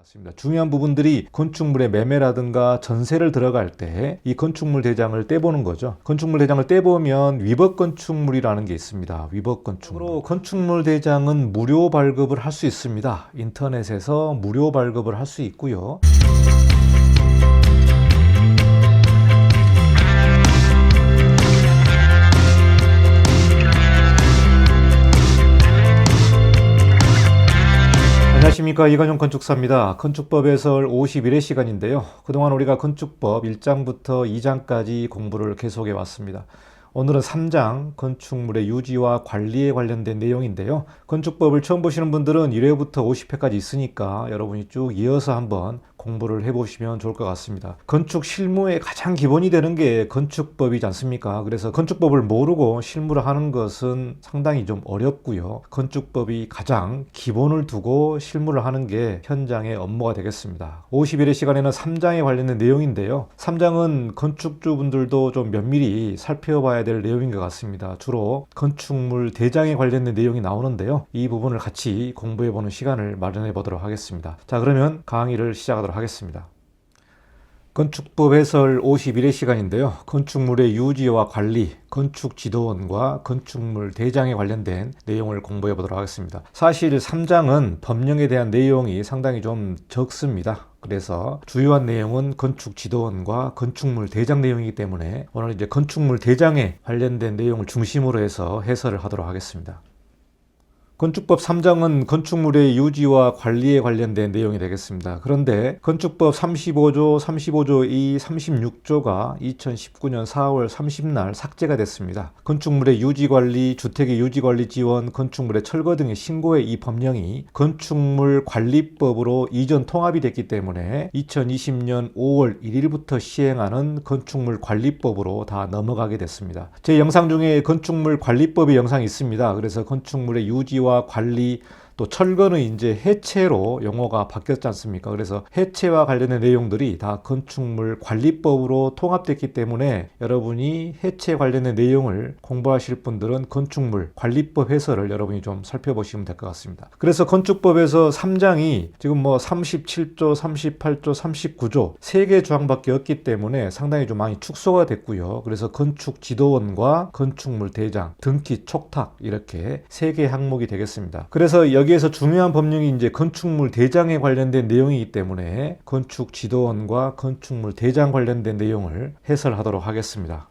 맞습니다. 중요한 부분들이 건축물의 매매라든가 전세를 들어갈 때 이 건축물 대장을 떼보는 거죠. 건축물 대장을 떼보면 위법 건축물이라는 게 있습니다. 위법 건축물. 건축물 대장은 무료 발급을 할 수 있습니다. 인터넷에서 무료 발급을 할 수 있고요. 안녕하십니까, 이관용 건축사입니다. 건축법 해설 51회 시간인데요. 그동안 우리가 건축법 1장부터 2장까지 공부를 계속해 왔습니다. 오늘은 3장 건축물의 유지와 관리에 관련된 내용인데요. 건축법을 처음 보시는 분들은 1회부터 50회까지 있으니까 여러분이 쭉 이어서 한번 공부를 해보시면 좋을 것 같습니다. 건축 실무의 가장 기본이 되는 게 건축법이지 않습니까? 그래서 건축법을 모르고 실무를 하는 것은 상당히 좀 어렵고요. 건축법이 가장 기본을 두고 실무를 하는 게 현장의 업무가 되겠습니다. 51회 시간에는 3장에 관련된 내용인데요. 3장은 건축주분들도 좀 면밀히 살펴봐야 될 내용인 것 같습니다. 주로 건축물 대장에 관련된 내용이 나오는데요. 이 부분을 같이 공부해보는 시간을 마련해 보도록 하겠습니다. 자, 그러면 강의를 시작하도록 하겠습니다. 건축법 해설 51회 시간인데요. 건축물의 유지와 관리, 건축지도원과 건축물 대장에 관련된 내용을 공부해 보도록 하겠습니다. 사실 3장은 법령에 대한 내용이 상당히 좀 적습니다. 그래서 주요한 내용은 건축지도원과 건축물 대장 내용이기 때문에 오늘 이제 건축물 대장에 관련된 내용을 중심으로 해서 해설을 하도록 하겠습니다. 건축법 3장은 건축물의 유지와 관리에 관련된 내용이 되겠습니다. 그런데 건축법 35조, 35조 2, 36조가 2019년 4월 30날 삭제가 됐습니다. 건축물의 유지관리, 주택의 유지관리 지원, 건축물의 철거 등의 신고의 이 법령이 건축물관리법으로 이전 통합이 됐기 때문에 2020년 5월 1일부터 시행하는 건축물관리법으로 다 넘어가게 됐습니다. 제 영상 중에 건축물관리법의 영상이 있습니다. 그래서 건축물의 유지와 관리, 또 철거는 이제 해체로 용어가 바뀌었지 않습니까? 그래서 해체와 관련된 내용들이 다 건축물 관리법으로 통합됐기 때문에 여러분이 해체 관련된 내용을 공부하실 분들은 건축물 관리법 해설을 여러분이 좀 살펴보시면 될 것 같습니다. 그래서 건축법에서 3장이 지금 뭐 37조, 38조, 39조 3개 조항밖에 없기 때문에 상당히 좀 많이 축소가 됐고요. 그래서 건축지도원과 건축물 대장, 등기, 촉탁 이렇게 3개 항목이 되겠습니다. 그래서 여기에서 중요한 법령이 이제 건축물 대장에 관련된 내용이기 때문에 건축 지도원과 건축물 대장 관련된 내용을 해설하도록 하겠습니다.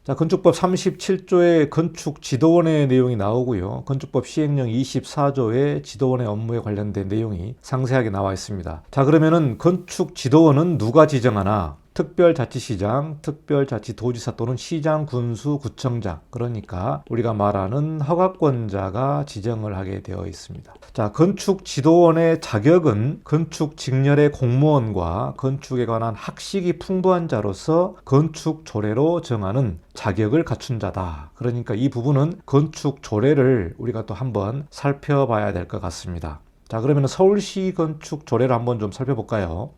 자, 건축법 37조의 건축 지도원의 내용이 나오고요. 건축법 시행령 24조의 지도원의 업무에 관련된 내용이 상세하게 나와 있습니다. 자, 그러면은 건축 지도원은 누가 지정하나? 특별자치시장, 특별자치도지사 또는 시장, 군수, 구청장, 그러니까 우리가 말하는 허가권자가 지정을 하게 되어 있습니다. 자, 건축지도원의 자격은 건축직렬의 공무원과 건축에 관한 학식이 풍부한 자로서 건축조례로 정하는 자격을 갖춘 자다. 그러니까 이 부분은 건축조례를 우리가 또 한번 살펴봐야 될 것 같습니다. 자, 그러면 서울시 건축조례를 한번 좀 살펴볼까요?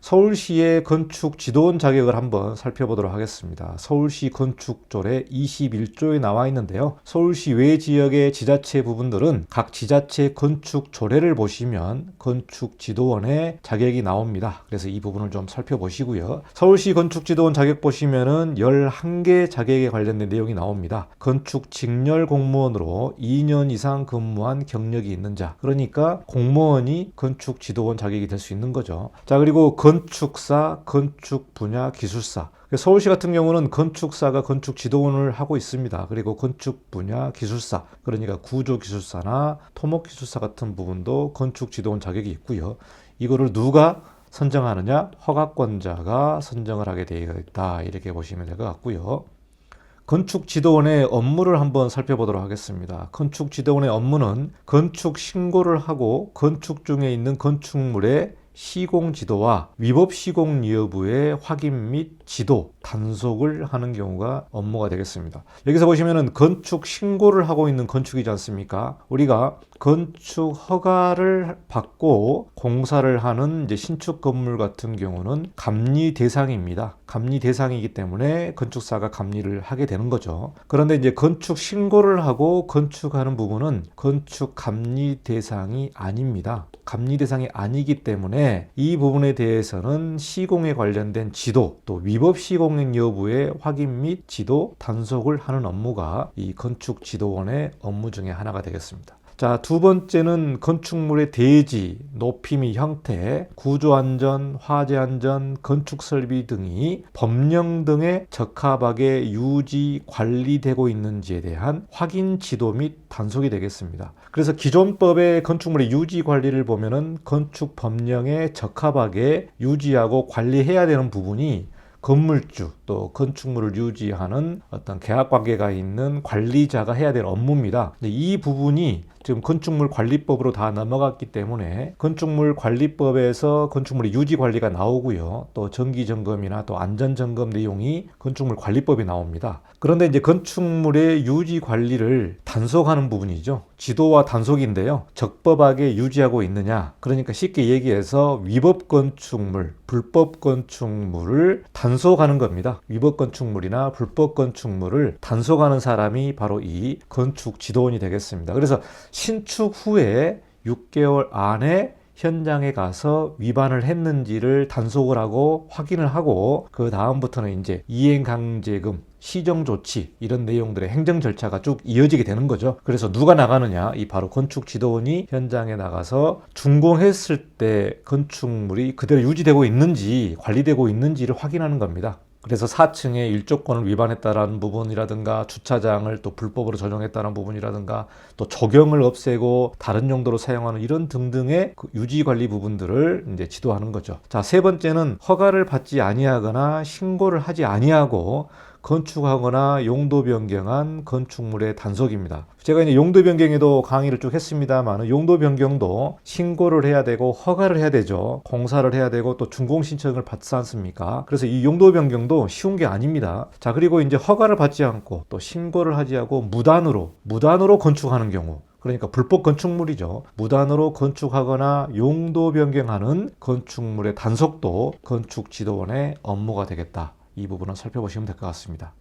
서울시의 건축지도원 자격을 한번 살펴보도록 하겠습니다. 서울시 건축조례 21조에 나와 있는데요. 서울시 외 지역의 지자체 부분들은 각 지자체 건축조례를 보시면 건축지도원의 자격이 나옵니다. 그래서 이 부분을 좀 살펴보시고요. 서울시 건축지도원 자격 보시면은 11개 자격에 관련된 내용이 나옵니다. 건축직렬 공무원으로 2년 이상 근무한 경력이 있는 자, 그러니까 공무원이 건축지도원 자격이 될 수 있는 거죠. 자, 그리고 건축사, 건축분야 기술사. 서울시 같은 경우는 건축사가 건축지도원을 하고 있습니다. 그리고 건축분야 기술사, 그러니까 구조기술사나 토목기술사 같은 부분도 건축지도원 자격이 있고요. 이거를 누가 선정하느냐? 허가권자가 선정을 하게 되어 있다. 이렇게 보시면 될 것 같고요. 건축지도원의 업무를 한번 살펴보도록 하겠습니다. 건축지도원의 업무는 건축 신고를 하고 건축 중에 있는 건축물의 시공지도와 위법 시공 여부의 확인 및 지도, 단속을 하는 경우가 업무가 되겠습니다. 여기서 보시면은 건축 신고를 하고 있는 건축이지 않습니까? 우리가 건축 허가를 받고 공사를 하는 이제 신축 건물 같은 경우는 감리 대상입니다. 감리 대상이기 때문에 건축사가 감리를 하게 되는 거죠. 그런데 이제 건축 신고를 하고 건축하는 부분은 건축 감리 대상이 아닙니다. 감리 대상이 아니기 때문에 이 부분에 대해서는 시공에 관련된 지도 또 위법 시공행 여부의 확인 및 지도 단속을 하는 업무가 이 건축지도원의 업무 중에 하나가 되겠습니다. 자, 두 번째는 건축물의 대지, 높이 및 형태, 구조안전, 화재안전, 건축설비 등이 법령 등에 적합하게 유지, 관리되고 있는지에 대한 확인, 지도 및 단속이 되겠습니다. 그래서 기존 법의 건축물의 유지 관리를 보면은 건축 법령에 적합하게 유지하고 관리해야 되는 부분이 건물주 또 건축물을 유지하는 어떤 계약관계가 있는 관리자가 해야 될 업무입니다. 이 부분이 지금 건축물 관리법으로 다 넘어갔기 때문에 건축물 관리법에서 건축물의 유지 관리가 나오고요. 또 정기 점검이나 또 안전 점검 내용이 건축물 관리법에 나옵니다. 그런데 이제 건축물의 유지 관리를 단속하는 부분이죠. 지도와 단속인데요. 적법하게 유지하고 있느냐. 그러니까 쉽게 얘기해서 위법 건축물, 불법 건축물을 단속하는 겁니다. 위법 건축물이나 불법 건축물을 단속하는 사람이 바로 이 건축 지도원이 되겠습니다. 그래서 신축 후에 6개월 안에 현장에 가서 위반을 했는지를 단속을 하고 확인을 하고 그 다음부터는 이제 이행강제금, 시정조치 이런 내용들의 행정 절차가 쭉 이어지게 되는 거죠. 그래서 누가 나가느냐? 이 바로 건축지도원이 현장에 나가서 준공했을 때 건축물이 그대로 유지되고 있는지 관리되고 있는지를 확인하는 겁니다. 그래서 4층의 일조권을 위반했다라는 부분이라든가 주차장을 또 불법으로 전용했다는 부분이라든가 또 조경을 없애고 다른 용도로 사용하는 이런 등등의 그 유지 관리 부분들을 이제 지도하는 거죠. 자, 세 번째는 허가를 받지 아니하거나 신고를 하지 아니하고 건축하거나 용도 변경한 건축물의 단속입니다. 제가 이제 용도 변경에도 강의를 쭉 했습니다만 용도 변경도 신고를 해야 되고 허가를 해야 되죠. 공사를 해야 되고 또 준공 신청을 받지 않습니까? 그래서 이 용도 변경도 쉬운 게 아닙니다. 자, 그리고 이제 허가를 받지 않고 또 신고를 하지 않고 무단으로 건축하는 경우 그러니까 불법 건축물이죠. 무단으로 건축하거나 용도 변경하는 건축물의 단속도 건축지도원의 업무가 되겠다. 이 부분은 살펴보시면 될 것 같습니다.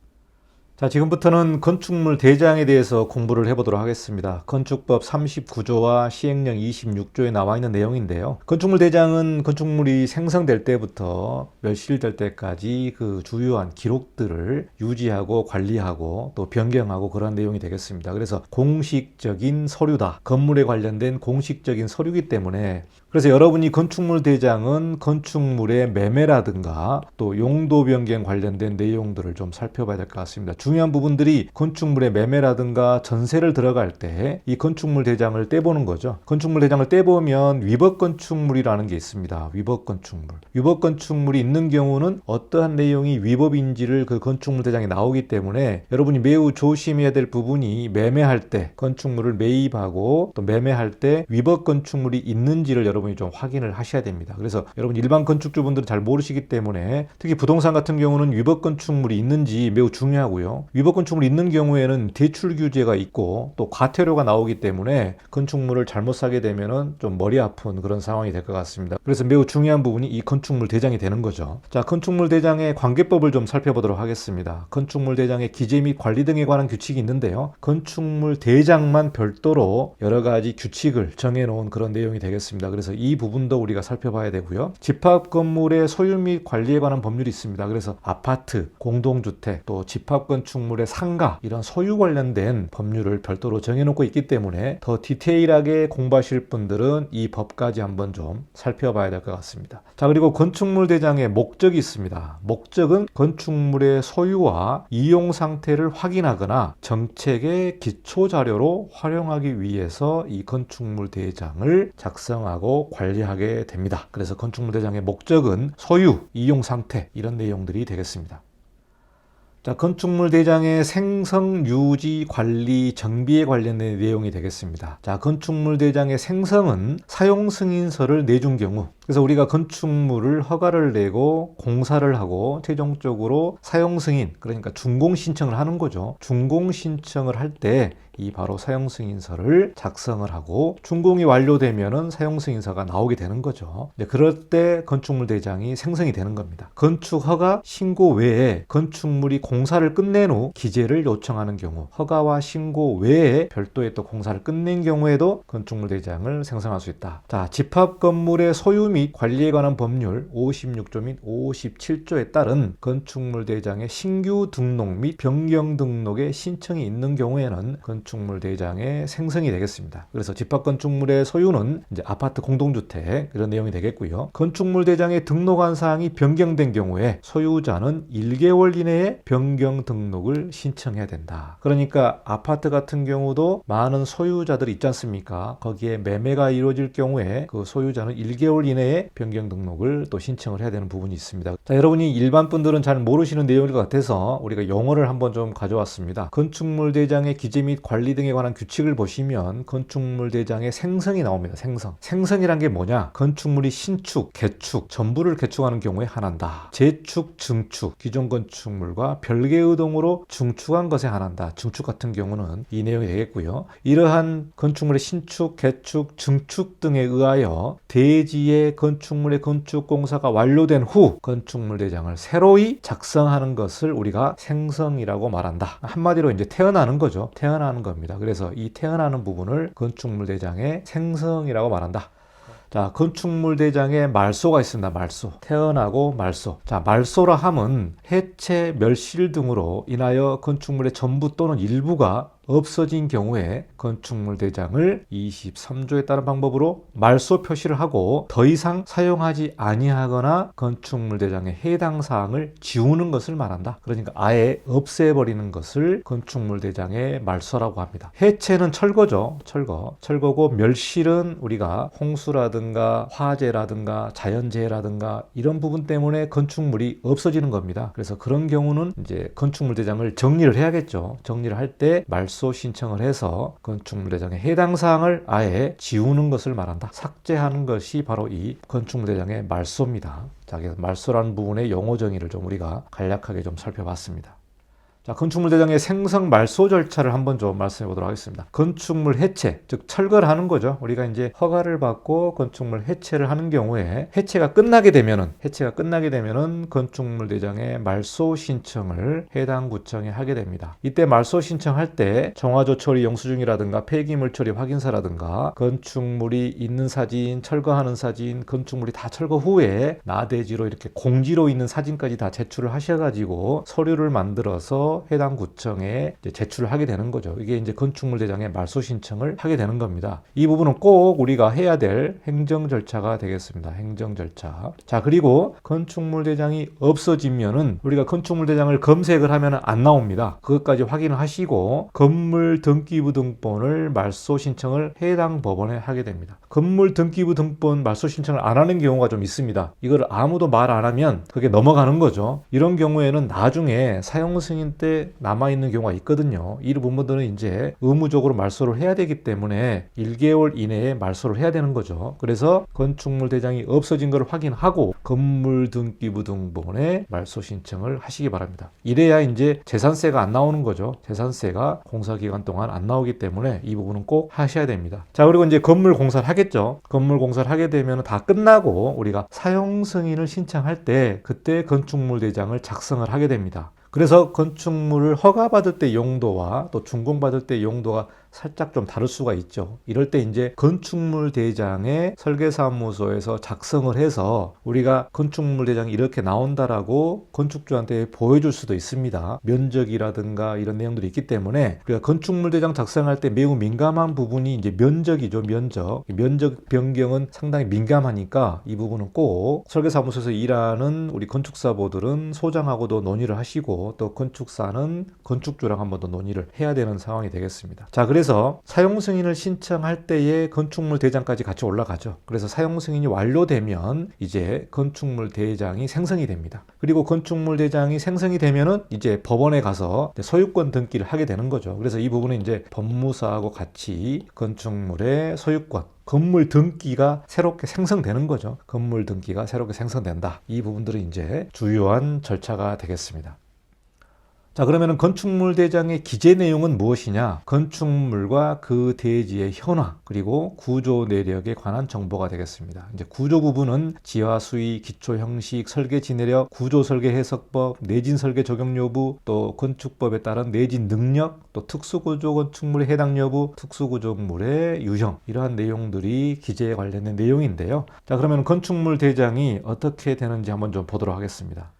자, 지금부터는 건축물 대장에 대해서 공부를 해보도록 하겠습니다. 건축법 39조와 시행령 26조에 나와 있는 내용인데요. 건축물 대장은 건축물이 생성될 때부터 멸실될 때까지 그 주요한 기록들을 유지하고 관리하고 또 변경하고 그런 내용이 되겠습니다. 그래서 공식적인 서류다. 건물에 관련된 공식적인 서류이기 때문에 그래서 여러분이 건축물 대장은 건축물의 매매라든가 또 용도 변경 관련된 내용들을 좀 살펴봐야 될 것 같습니다. 중요한 부분들이 건축물의 매매라든가 전세를 들어갈 때 이 건축물 대장을 떼보는 거죠. 건축물 대장을 떼보면 위법 건축물이라는 게 있습니다. 위법 건축물. 위법 건축물이 있는 경우는 어떠한 내용이 위법인지를 그 건축물 대장에 나오기 때문에 여러분이 매우 조심해야 될 부분이 매매할 때 건축물을 매입하고 또 매매할 때 위법 건축물이 있는지를 여러분이 좀 확인을 하셔야 됩니다. 그래서 여러분 일반 건축주분들은 잘 모르시기 때문에 특히 부동산 같은 경우는 위법 건축물이 있는지 매우 중요하고요. 위법 건축물이 있는 경우에는 대출 규제가 있고 또 과태료가 나오기 때문에 건축물을 잘못 사게 되면은 좀 머리 아픈 그런 상황이 될 것 같습니다. 그래서 매우 중요한 부분이 이 건축물 대장이 되는 거죠. 자, 건축물 대장의 관계법을 좀 살펴보도록 하겠습니다. 건축물 대장의 기재 및 관리 등에 관한 규칙이 있는데요. 건축물 대장만 별도로 여러 가지 규칙을 정해놓은 그런 내용이 되겠습니다. 그래서 이 부분도 우리가 살펴봐야 되고요. 집합 건물의 소유 및 관리에 관한 법률이 있습니다. 그래서 아파트, 공동주택, 또 집합 건축물의 상가 이런 소유 관련된 법률을 별도로 정해놓고 있기 때문에 더 디테일하게 공부하실 분들은 이 법까지 한번 좀 살펴봐야 될 것 같습니다. 자, 그리고 건축물 대장의 목적이 있습니다. 목적은 건축물의 소유와 이용 상태를 확인하거나 정책의 기초 자료로 활용하기 위해서 이 건축물 대장을 작성하고 관리하게 됩니다. 그래서 건축물 대장의 목적은 소유, 이용 상태 이런 내용들이 되겠습니다. 자, 건축물 대장의 생성, 유지, 관리, 정비에 관련된 내용이 되겠습니다. 자, 건축물 대장의 생성은 사용 승인서를 내준 경우 그래서 우리가 건축물을 허가를 내고 공사를 하고 최종적으로 사용 승인, 그러니까 준공 신청을 하는 거죠. 준공 신청을 할 때 이 바로 사용 승인서를 작성을 하고 준공이 완료되면은 사용 승인서가 나오게 되는 거죠. 그럴 때 건축물 대장이 생성이 되는 겁니다. 건축 허가 신고 외에 건축물이 공사를 끝낸 후 기재를 요청하는 경우, 허가와 신고 외에 별도의 또 공사를 끝낸 경우에도 건축물 대장을 생성할 수 있다. 자, 집합 건물의 소유 및 관리에 관한 법률 56조 및 57조에 따른 건축물 대장의 신규 등록 및 변경 등록의 신청이 있는 경우에는 건축물 대장의 생성이 되겠습니다. 그래서 집합 건축물의 소유는 이제 아파트 공동주택 이런 내용이 되겠고요. 건축물 대장에 등록한 사항이 변경된 경우에 소유자는 1개월 이내에 변경 등록을 신청해야 된다. 그러니까 아파트 같은 경우도 많은 소유자들이 있지 않습니까? 거기에 매매가 이루어질 경우에 그 소유자는 1개월 이내에 변경 등록을 또 신청을 해야 되는 부분이 있습니다. 자, 여러분이 일반 분들은 잘 모르시는 내용일 것 같아서 우리가 용어를 한번 좀 가져왔습니다. 건축물 대장의 기재 및 관리 등에 관한 규칙을 보시면 건축물 대장의 생성이 나옵니다. 생성이란 게 뭐냐? 건축물이 신축, 개축, 전부를 개축하는 경우에 한한다. 재축, 증축, 기존 건축물과 별개의 동으로 증축한 것에 한한다. 증축 같은 경우는 이 내용이 되겠고요. 이러한 건축물의 신축, 개축, 증축 등에 의하여 대지의 건축물의 건축 공사가 완료된 후 건축물 대장을 새로이 작성하는 것을 우리가 생성이라고 말한다. 한마디로 이제 태어나는 거죠. 태어나는 겁니다. 그래서 이 태어나는 부분을 건축물 대장의 생성이라고 말한다. 자, 건축물 대장에 말소가 있습니다. 말소. 태어나고 말소. 자, 말소라 함은 해체, 멸실 등으로 인하여 건축물의 전부 또는 일부가 없어진 경우에 건축물 대장을 23조에 따른 방법으로 말소 표시를 하고 더 이상 사용하지 아니하거나 건축물 대장의 해당 사항을 지우는 것을 말한다. 그러니까 아예 없애버리는 것을 건축물 대장의 말소라고 합니다. 해체는 철거죠. 철거고 멸실은 우리가 홍수라든가 화재라든가 자연재해라든가 이런 부분 때문에 건축물이 없어지는 겁니다. 그래서 그런 경우는 이제 건축물 대장을 정리를 해야겠죠. 정리를 할 때 말소 신청을 해서 건축물 대장의 해당 사항을 아예 지우는 것을 말한다. 삭제하는 것이 바로 이 건축물 대장의 말소입니다. 자, 그래서 말소라는 부분의 용어 정의를 좀 우리가 간략하게 좀 살펴봤습니다. 자, 건축물 대장의 생성 말소 절차를 한번 좀 말씀해 보도록 하겠습니다. 건축물 해체, 즉 철거를 하는 거죠. 우리가 이제 허가를 받고 건축물 해체를 하는 경우에 해체가 끝나게 되면은 건축물 대장의 말소 신청을 해당 구청에 하게 됩니다. 이때 말소 신청할 때 정화조 처리 영수증이라든가 폐기물 처리 확인서라든가 건축물이 있는 사진, 철거하는 사진, 건축물이 다 철거 후에 나대지로 이렇게 공지로 있는 사진까지 다 제출을 하셔가지고 서류를 만들어서 해당 구청에 제출을 하게 되는 거죠. 이게 이제 건축물 대장의 말소 신청을 하게 되는 겁니다. 이 부분은 꼭 우리가 해야 될 행정 절차가 되겠습니다. 행정 절차. 자, 그리고 건축물 대장이 없어지면은 우리가 건축물 대장을 검색을 하면 안 나옵니다. 그것까지 확인을 하시고 건물 등기부 등본을 말소 신청을 해당 법원에 하게 됩니다. 건물 등기부 등본 말소 신청을 안 하는 경우가 좀 있습니다. 이걸 아무도 말 안 하면 그게 넘어가는 거죠. 이런 경우에는 나중에 사용 승인 때 남아있는 경우가 있거든요. 이 부분들은 이제 의무적으로 말소를 해야 되기 때문에 1개월 이내에 말소를 해야 되는 거죠. 그래서 건축물 대장이 없어진 걸 확인하고 건물 등기부 등본에 말소 신청을 하시기 바랍니다. 이래야 이제 재산세가 안 나오는 거죠. 재산세가 공사 기간 동안 안 나오기 때문에 이 부분은 꼭 하셔야 됩니다. 자, 그리고 이제 건물 공사를 하겠죠. 건물 공사를 하게 되면 다 끝나고 우리가 사용 승인을 신청할 때 그때 건축물 대장을 작성을 하게 됩니다. 그래서 건축물을 허가받을 때 용도와 또 준공받을 때 용도가 살짝 좀 다를 수가 있죠. 이럴 때 이제 건축물 대장의 설계사무소에서 작성을 해서 우리가 건축물 대장이 이렇게 나온다라고 건축주한테 보여줄 수도 있습니다. 면적이라든가 이런 내용들이 있기 때문에 우리가 건축물 대장 작성할 때 매우 민감한 부분이 이제 면적이죠. 면적 변경은 상당히 민감하니까 이 부분은 꼭 설계사무소에서 일하는 우리 건축사보들은 소장하고도 논의를 하시고 또 건축사는 건축주랑 한번 더 논의를 해야 되는 상황이 되겠습니다. 자, 그래서 그래서 사용 승인을 신청할 때에 건축물 대장까지 같이 올라가죠. 그래서 사용 승인이 완료되면 이제 건축물 대장이 생성이 됩니다. 그리고 건축물 대장이 생성이 되면은 이제 법원에 가서 소유권 등기를 하게 되는 거죠. 그래서 이 부분은 이제 법무사하고 같이 건축물의 소유권, 건물 등기가 새롭게 생성되는 거죠. 건물 등기가 새롭게 생성된다. 이 부분들은 이제 주요한 절차가 되겠습니다. 자, 그러면은 건축물 대장의 기재 내용은 무엇이냐? 건축물과 그 대지의 현황, 그리고 구조 내력에 관한 정보가 되겠습니다. 이제 구조 부분은 지하 수위, 기초 형식, 설계지 내력, 구조 설계 해석법, 내진 설계 적용 여부, 또 건축법에 따른 내진 능력, 또 특수구조 건축물의 해당 여부, 특수구조물의 유형, 이러한 내용들이 기재에 관련된 내용인데요. 자, 그러면 건축물 대장이 어떻게 되는지 한번 좀 보도록 하겠습니다.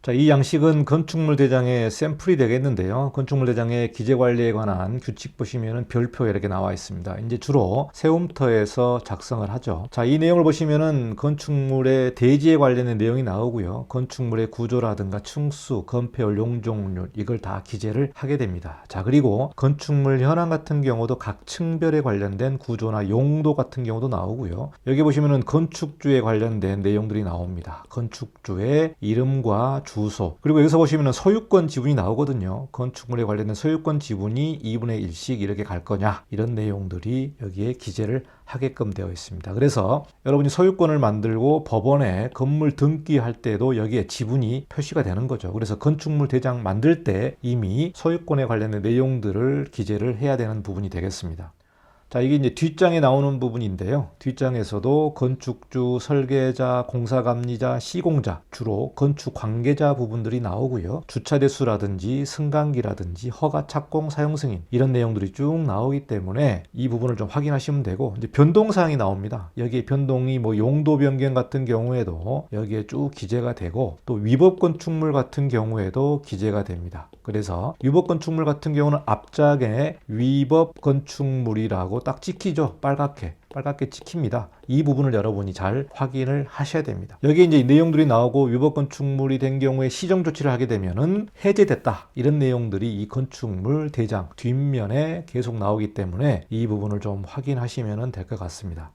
자, 이 양식은 건축물 대장의 샘플이 되겠는데요. 건축물 대장의 기재 관리에 관한 규칙 보시면은 별표 이렇게 나와 있습니다. 이제 주로 세움터에서 작성을 하죠. 자, 이 내용을 보시면은 건축물의 대지에 관련된 내용이 나오고요. 건축물의 구조라든가 층수, 건폐율, 용적률 이걸 다 기재를 하게 됩니다. 자, 그리고 건축물 현황 같은 경우도 각 층별에 관련된 구조나 용도 같은 경우도 나오고요. 여기 보시면은 건축주에 관련된 내용들이 나옵니다. 건축주의 이름과 주소, 그리고 여기서 보시면 소유권 지분이 나오거든요. 건축물에 관련된 소유권 지분이 2분의 1씩 이렇게 갈 거냐, 이런 내용들이 여기에 기재를 하게끔 되어 있습니다. 그래서 여러분이 소유권을 만들고 법원에 건물 등기할 때도 여기에 지분이 표시가 되는 거죠. 그래서 건축물 대장 만들 때 이미 소유권에 관련된 내용들을 기재를 해야 되는 부분이 되겠습니다. 자, 이게 이제 뒷장에 나오는 부분인데요. 뒷장에서도 건축주, 설계자, 공사감리자, 시공자, 주로 건축 관계자 부분들이 나오고요. 주차 대수라든지 승강기라든지 허가 착공 사용 승인 이런 내용들이 쭉 나오기 때문에 이 부분을 좀 확인하시면 되고, 이제 변동 사항이 나옵니다. 여기에 변동이 뭐 용도 변경 같은 경우에도 여기에 쭉 기재가 되고, 또 위법 건축물 같은 경우에도 기재가 됩니다. 그래서 위법 건축물 같은 경우는 앞장에 위법 건축물이라고 딱 찍히죠. 빨갛게 찍힙니다. 이 부분을 여러분이 잘 확인을 하셔야 됩니다. 여기 이제 내용들이 나오고 위법 건축물이 된 경우에 시정 조치를 하게 되면은 해제됐다, 이런 내용들이 이 건축물 대장 뒷면에 계속 나오기 때문에 이 부분을 좀 확인하시면 될 것 같습니다.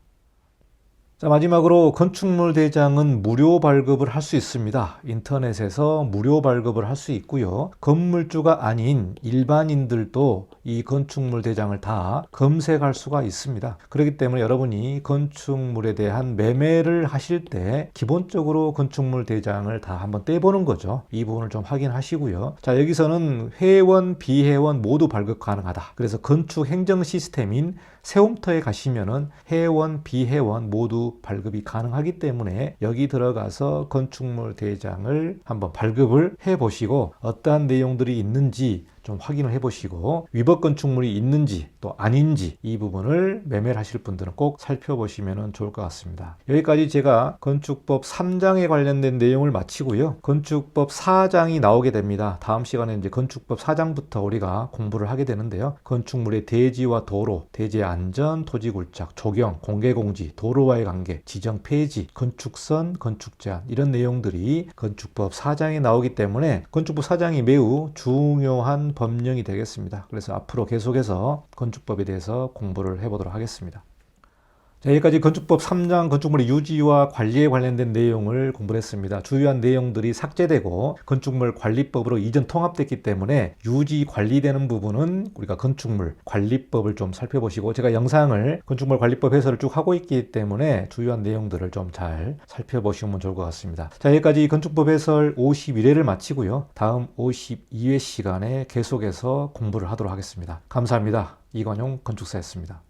자, 마지막으로 건축물 대장은 무료 발급을 할 수 있습니다. 인터넷에서 무료 발급을 할 수 있고요. 건물주가 아닌 일반인들도 이 건축물 대장을 다 검색할 수가 있습니다. 그렇기 때문에 여러분이 건축물에 대한 매매를 하실 때 기본적으로 건축물 대장을 다 한번 떼보는 거죠. 이 부분을 좀 확인하시고요. 자, 여기서는 회원, 비회원 모두 발급 가능하다. 그래서 건축 행정 시스템인 세움터에 가시면은 회원, 비회원 모두 발급이 가능하기 때문에 여기 들어가서 건축물 대장을 한번 발급을 해 보시고 어떠한 내용들이 있는지 좀 확인을 해보시고, 위법 건축물이 있는지 또 아닌지 이 부분을 매매를 하실 분들은 꼭 살펴보시면 좋을 것 같습니다. 여기까지 제가 건축법 3장에 관련된 내용을 마치고요. 건축법 4장이 나오게 됩니다. 다음 시간에 이제 건축법 4장부터 우리가 공부를 하게 되는데요. 건축물의 대지와 도로, 대지의 안전, 토지 굴착, 조경, 공개공지, 도로와의 관계, 지정 폐지, 건축선, 건축 제한 이런 내용들이 건축법 4장에 나오기 때문에 건축법 4장이 매우 중요한 법령이 되겠습니다. 그래서 앞으로 계속해서 건축법에 대해서 공부를 해보도록 하겠습니다. 자, 여기까지 건축법 3장 건축물의 유지와 관리에 관련된 내용을 공부를 했습니다. 주요한 내용들이 삭제되고 건축물 관리법으로 이전 통합됐기 때문에 유지 관리되는 부분은 우리가 건축물 관리법을 좀 살펴보시고, 제가 영상을 건축물 관리법 해설을 쭉 하고 있기 때문에 주요한 내용들을 좀 잘 살펴보시면 좋을 것 같습니다. 자, 여기까지 건축법 해설 51회를 마치고요. 다음 52회 시간에 계속해서 공부를 하도록 하겠습니다. 감사합니다. 이관용 건축사였습니다.